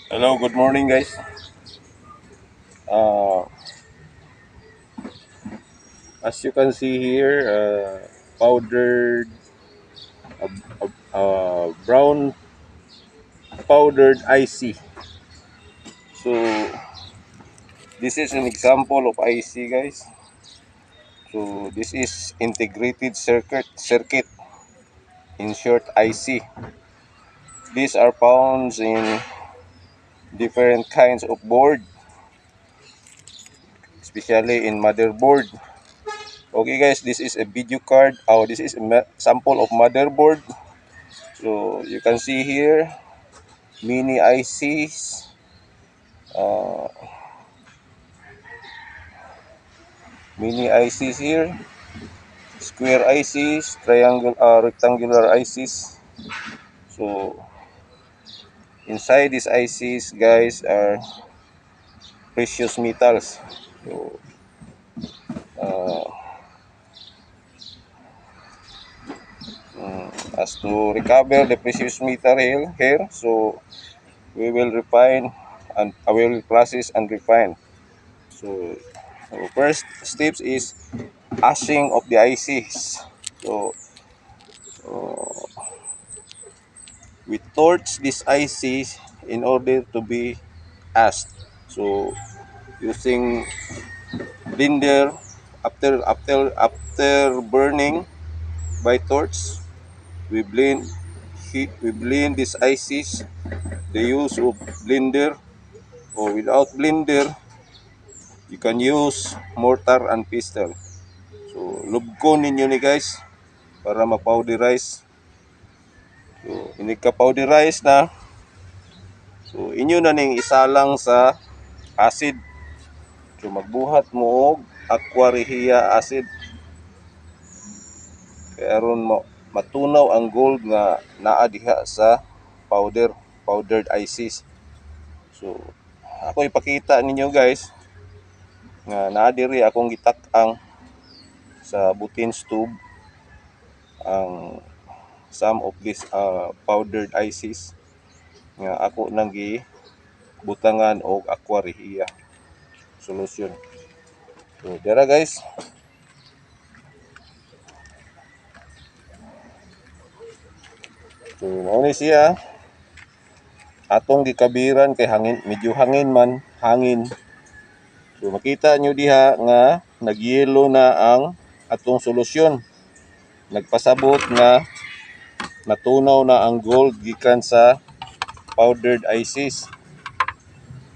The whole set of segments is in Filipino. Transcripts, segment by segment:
Hello, good morning guys. Uh, as you can see here, powdered, brown powdered IC. So this is an example of IC guys. So this is integrated circuit, in short IC. These are found in different kinds of board, especially in motherboard. Okay guys, this is a video card. Oh, this is a sample of motherboard. So you can see here mini ICs, uh, mini ICs here, square ICs, rectangular ICs. So inside these ICs, guys, are precious metals. So uh, as to recover the precious metal here, so we will refine and I will process and refine. So, first steps is ashing of the ICs. So uh, we torch these ICs in order to be asked. So using blender, after burning by torch, we blend we blend these ICs. The use of blender, or without blender, you can use mortar and pestle. So lubko ninyo ni guys para ma-powderize. So inika-powderize na. So inyo na ning isalang sa acid. So magbuhat mo og aqua regia acid kay aron matunaw ang gold nga naa diha sa powdered ICs. So ako ipakita ninyo guys nga naa diri akong gitak-ang sa butins tube ang some of these powdered ICs nga ako nang gibutangan og aqua regia solution. So dira guys. So mao ni siya atong gikabiran kay hangin, medyo hangin man, hangin. So makita nyo diha nga nagyelo na ang atong solusyon. Nagpasabot nga natunaw na ang gold gikan sa powdered ICs.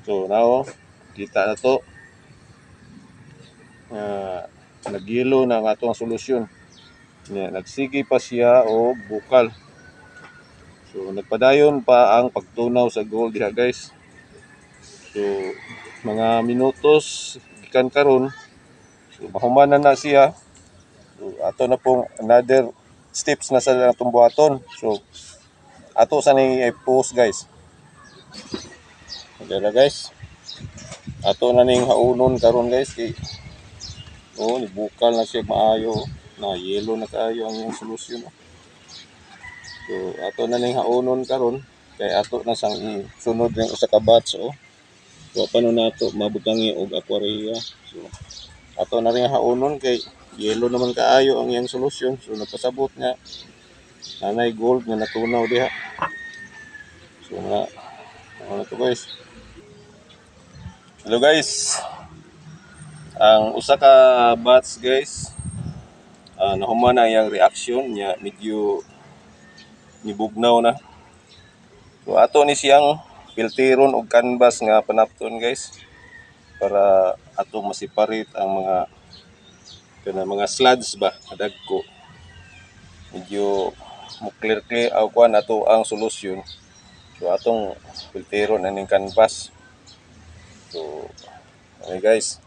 So now kita na to nagyelo na ang atong solusyon. Nagsigi pa siya og bukal. So nagpadayon pa ang pagtunaw sa gold diha guys. So mga minutos gikan karon, so mahumanan na siya. So ato na pong another steps na sa atong buhaton. So ato sa ni i-post guys. Dira guys. Ato na ning haunon karon guys kay nibukal na siya maayo. Na yellow na kayo ang iyang solusyon. So ato na ning haunon karon kay ato na sang isunod ning usa ka batch So paano nato mabutangi og aquaria. So ato na rin haunon kay yellow naman kaayo ang iyang solusyon. So napasabot nga nanay gold nga natunaw diha. So nga ano to guys. Hello guys. Ang usa ka batch guys, nahuman na iyang reaction nya medyo nibugnaw na. So ato ni siyang filteron og canvas nga panapton guys para ato masiparate ang mga sludge ba kadagko. Medyo mo clear aw kuan ato ang solusyon. So atong filteron aning canvas. So okay guys.